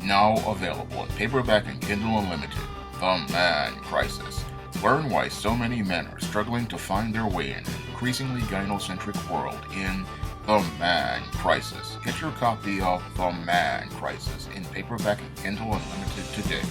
Now available in paperback and Kindle Unlimited, The Man Crisis. Learn why so many men are struggling to find their way in an increasingly gynocentric world in The Man Crisis. Get your copy of The Man Crisis in paperback and Kindle Unlimited today.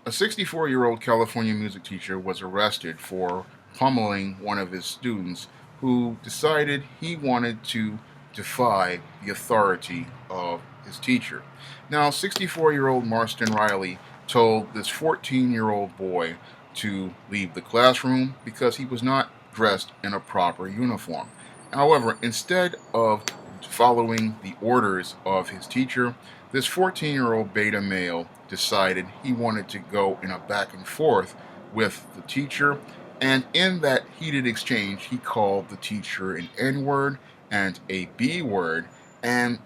A 64-year-old California music teacher was arrested for pummeling one of his students who decided he wanted to defy the authority of his teacher. Now, 64-year-old Marston Riley told this 14-year-old boy to leave the classroom because he was not dressed in a proper uniform. However, instead of following the orders of his teacher, this 14-year-old beta male decided he wanted to go in a back and forth with the teacher, and in that heated exchange, he called the teacher an N-word and a B-word, and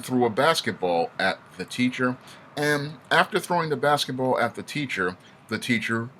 threw a basketball at the teacher. And after throwing the basketball at the teacher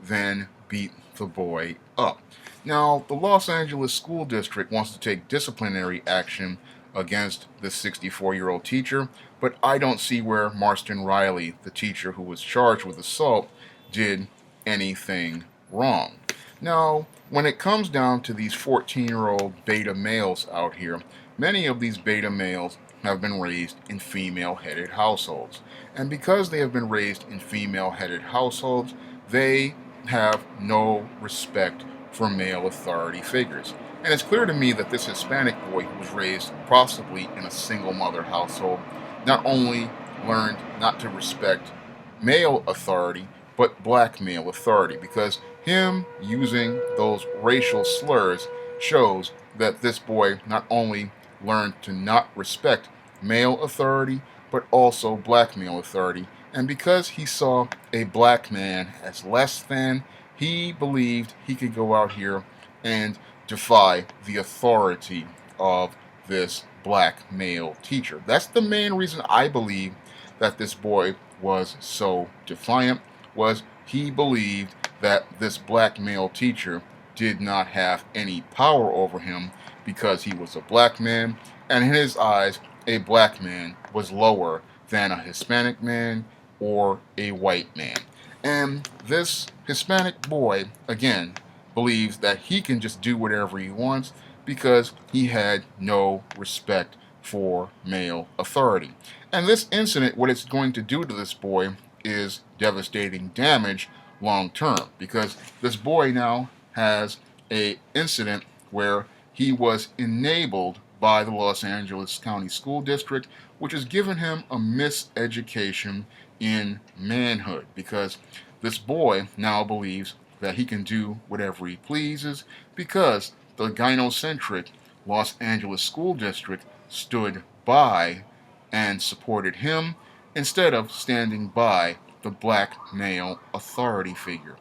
then beat the boy up. Now, the Los Angeles School District wants to take disciplinary action against this 64-year-old teacher, but I don't see where Marston Riley, the teacher who was charged with assault, did anything wrong. Now, when it comes down to these 14-year-old beta males out here, many of these beta males have been raised in female-headed households. And because they have been raised in female-headed households, they have no respect for male authority figures. And it's clear to me that this Hispanic boy who was raised possibly in a single mother household not only learned not to respect male authority, but black male authority, because him using those racial slurs shows that this boy not only learned to not respect male authority, but also black male authority. And because he saw a black man as less than, he believed he could go out here and defy the authority of this black male teacher. That's the main reason I believe that this boy was so defiant, was he believed that this black male teacher did not have any power over him because he was a black man, and in his eyes, a black man was lower than a Hispanic man or a white man. And this Hispanic boy, again, believes that he can just do whatever he wants because he had no respect for male authority. And this incident, what it's going to do to this boy is devastating damage long term, because this boy now has a incident where he was enabled by the Los Angeles County School District, which has given him a miseducation in manhood, because this boy now believes that he can do whatever he pleases because the gynocentric Los Angeles School District stood by and supported him instead of standing by the black male authority figure.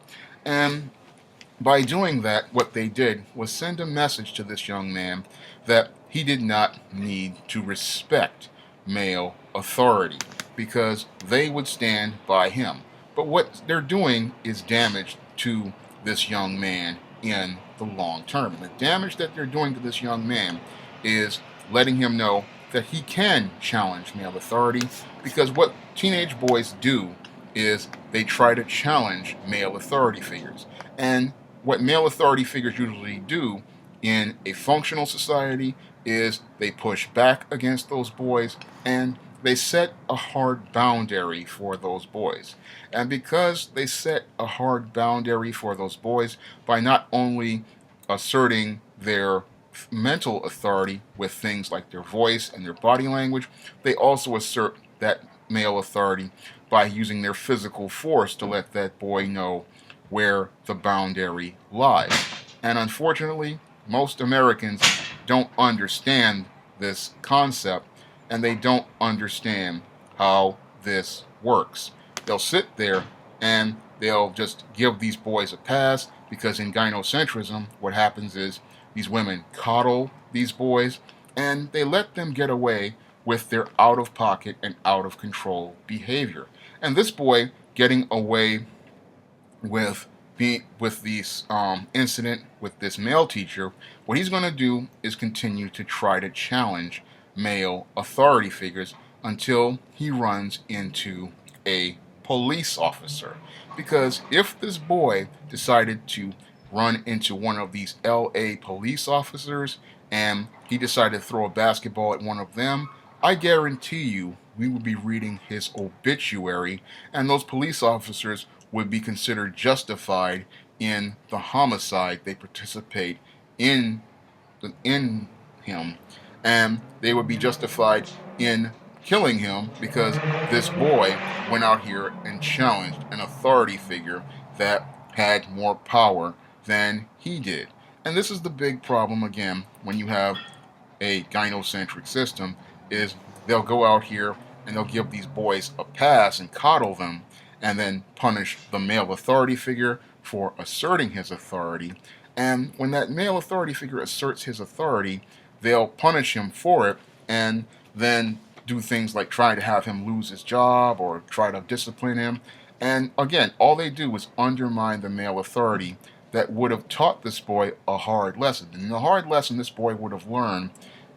And by doing that, what they did was send a message to this young man that he did not need to respect male authority because they would stand by him. But what they're doing is damage to this young man in the long term. And the damage that they're doing to this young man is letting him know that he can challenge male authority, because what teenage boys do is they try to challenge male authority figures. And what male authority figures usually do in a functional society is they push back against those boys and they set a hard boundary for those boys. And because they set a hard boundary for those boys by not only asserting their mental authority with things like their voice and their body language, they also assert that male authority by using their physical force to let that boy know where the boundary lies. And unfortunately, most Americans don't understand this concept, and they don't understand how this works. They'll sit there and they'll just give these boys a pass because in gynocentrism, what happens is these women coddle these boys and they let them get away with their out-of-pocket and out-of-control behavior. And this boy getting away with this incident with this male teacher, what he's going to do is continue to try to challenge male authority figures until he runs into a police officer. Because if this boy decided to run into one of these LA police officers and he decided to throw a basketball at one of them, I guarantee you we would be reading his obituary, and those police officers would be considered justified in the homicide they participate in in him, and they would be justified in killing him because this boy went out here and challenged an authority figure that had more power than he did. And this is the big problem again when you have a gynocentric system is they'll go out here and they'll give these boys a pass and coddle them and then punish the male authority figure for asserting his authority. And when that male authority figure asserts his authority, they'll punish him for it and then do things like try to have him lose his job or try to discipline him. And again, all they do is undermine the male authority that would have taught this boy a hard lesson. And the hard lesson this boy would have learned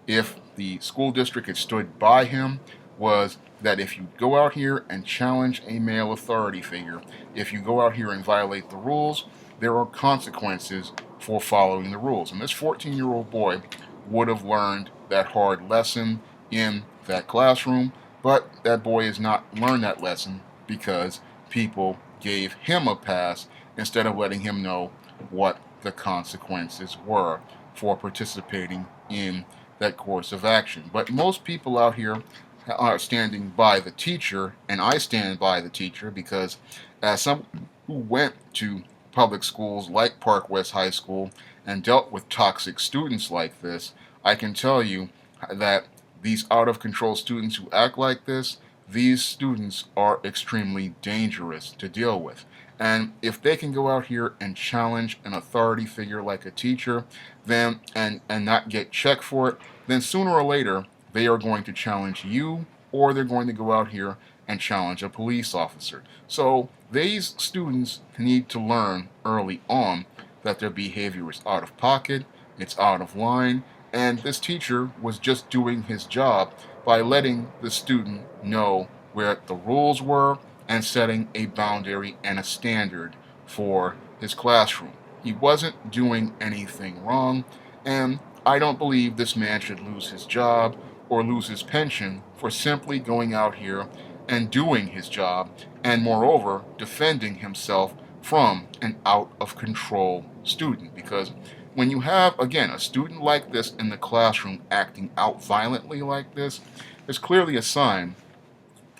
if the school district had stood by him was that if you go out here and challenge a male authority figure, if you go out here and violate the rules, there are consequences for following the rules. And this 14-year-old boy would have learned that hard lesson in that classroom, but that boy has not learned that lesson because people gave him a pass instead of letting him know what the consequences were for participating in that course of action. But most people out here are standing by the teacher, and I stand by the teacher because as someone who went to public schools like Park West High School and dealt with toxic students like this, I can tell you that these out of control students who act like this, these students are extremely dangerous to deal with. And if they can go out here and challenge an authority figure like a teacher, then and not get checked for it, then sooner or later they are going to challenge you, or they're going to go out here and challenge a police officer. So these students need to learn early on that their behavior is out of pocket, it's out of line, and this teacher was just doing his job by letting the student know where the rules were and setting a boundary and a standard for his classroom. He wasn't doing anything wrong, and I don't believe this man should lose his job or lose his pension for simply going out here and doing his job, and moreover, defending himself from an out of control student. Because when you have, again, a student like this in the classroom acting out violently like this, there's clearly a sign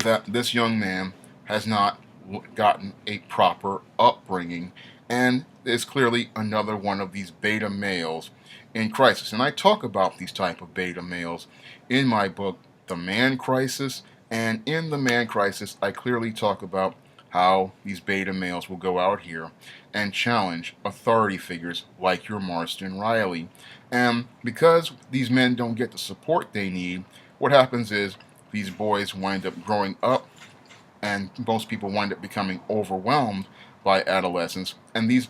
that this young man has not gotten a proper upbringing and is clearly another one of these beta males in crisis. And I talk about these type of beta males in my book, The Man Crisis. And in The Man Crisis, I clearly talk about how these beta males will go out here and challenge authority figures like your Marston Riley. And because these men don't get the support they need, what happens is these boys wind up growing up, and most people wind up becoming overwhelmed by adolescence. And these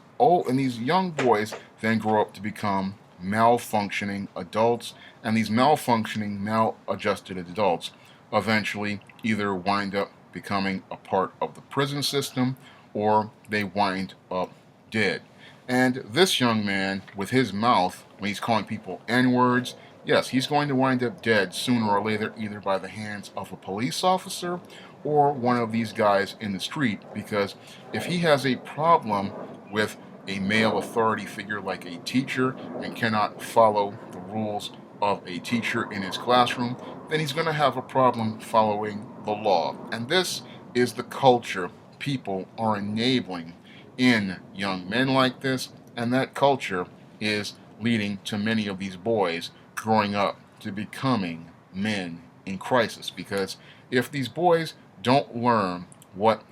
young boys then grow up to become malfunctioning adults, and these malfunctioning, maladjusted adults eventually either wind up becoming a part of the prison system or they wind up dead. And this young man, with his mouth, when he's calling people N-words, yes, he's going to wind up dead sooner or later, either by the hands of a police officer or one of these guys in the street, because if he has a problem with a male authority figure like a teacher and cannot follow the rules of a teacher in his classroom, then he's going to have a problem following the law. And this is the culture people are enabling in young men like this, and that culture is leading to many of these boys growing up to becoming men in crisis. Because if these boys don't learn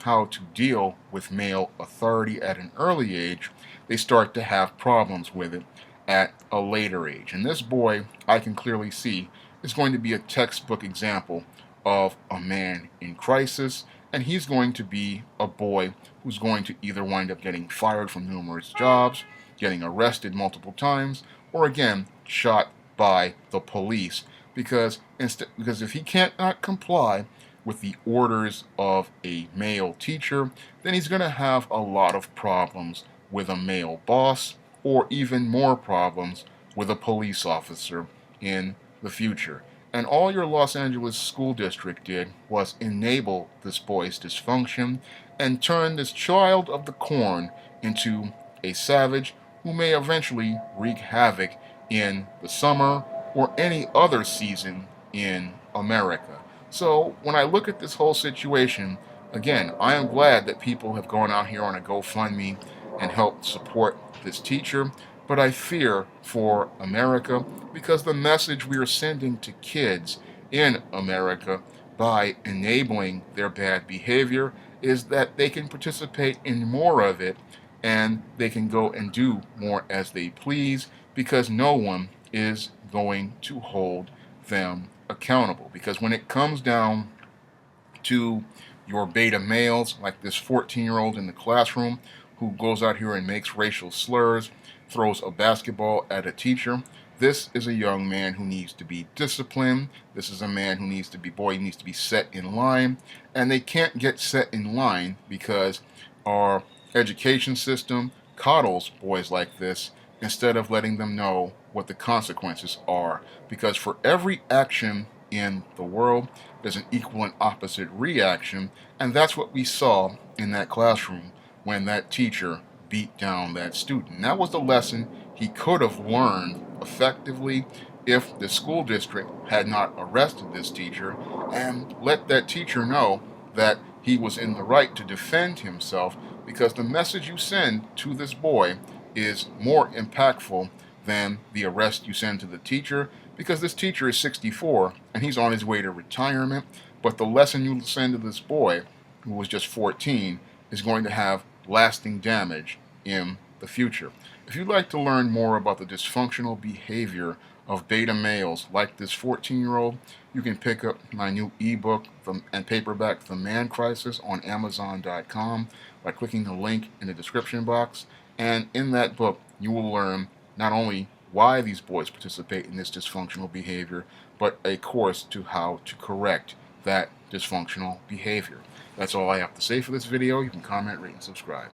how to deal with male authority at an early age, they start to have problems with it at a later age. And this boy, I can clearly see, is going to be a textbook example of a man in crisis, and he's going to be a boy who's going to either wind up getting fired from numerous jobs, getting arrested multiple times, or again, shot by the police because if he can't not comply with the orders of a male teacher, then he's going to have a lot of problems with a male boss, or even more problems with a police officer in the future. And all your Los Angeles school district did was enable this boy's dysfunction and turn this child of the corn into a savage who may eventually wreak havoc in the summer or any other season in America. So when I look at this whole situation, again, I am glad that people have gone out here on a GoFundMe and helped support this teacher, but I fear for America because the message we are sending to kids in America by enabling their bad behavior is that they can participate in more of it and they can go and do more as they please because no one is going to hold them accountable. Because when it comes down to your beta males, like this 14-year-old in the classroom who goes out here and makes racial slurs, throws a basketball at a teacher, this is a young man who needs to be disciplined. This is a man who needs to be set in line. And they can't get set in line because our education system coddles boys like this instead of letting them know what the consequences are. Because for every action in the world, there's an equal and opposite reaction. And that's what we saw in that classroom when that teacher beat down that student. And that was the lesson he could have learned effectively if the school district had not arrested this teacher and let that teacher know that he was in the right to defend himself, because the message you send to this boy is more impactful than the arrest you send to the teacher, because this teacher is 64 and he's on his way to retirement. But the lesson you send to this boy, who was just 14, is going to have lasting damage in the future. If you'd like to learn more about the dysfunctional behavior of beta males like this 14-year-old, you can pick up my new ebook and paperback, The Man Crisis, on Amazon.com by clicking the link in the description box. And in that book, you will learn not only why these boys participate in this dysfunctional behavior, but a course to how to correct that dysfunctional behavior. That's all I have to say for this video. You can comment, rate, and subscribe.